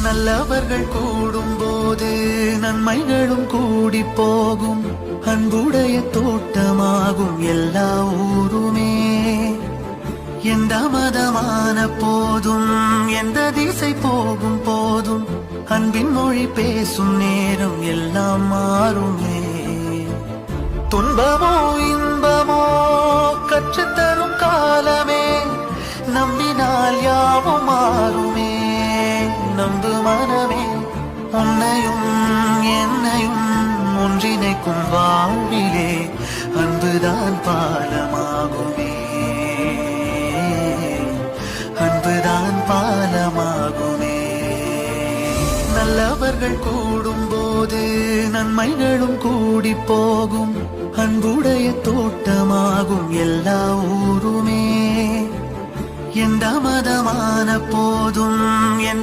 நல்லவர்கள் கூடும்போது நன்மைகளும் கூடி போகும். அன்புடைய தோட்டமாகும் எல்லா ஊருமே. எந்த மதமான போதும் எந்த திசை போகும் போதும் அன்பின் மொழி பேசும் நேரம் எல்லாம் மாறுமே. துன்பமோ இன்பமோ கற்றுத்தரும் காலமே. நம்பினால் யாவும் மாறுமே. நம்பு மனமே, உன்னையும் என்னையும் ஒன்றிணைக்கும் வாழ்விலே அன்புதான் பாலமாகுமே. அன்புதான் பாலமாகுமே. நல்லவர்கள் கூடும்போது நன்மைகளும் கூடி போகும். அன்புடைய தோட்டமாகும் எல்லா ஊருமே. எந்த மதமான போதும் எந்த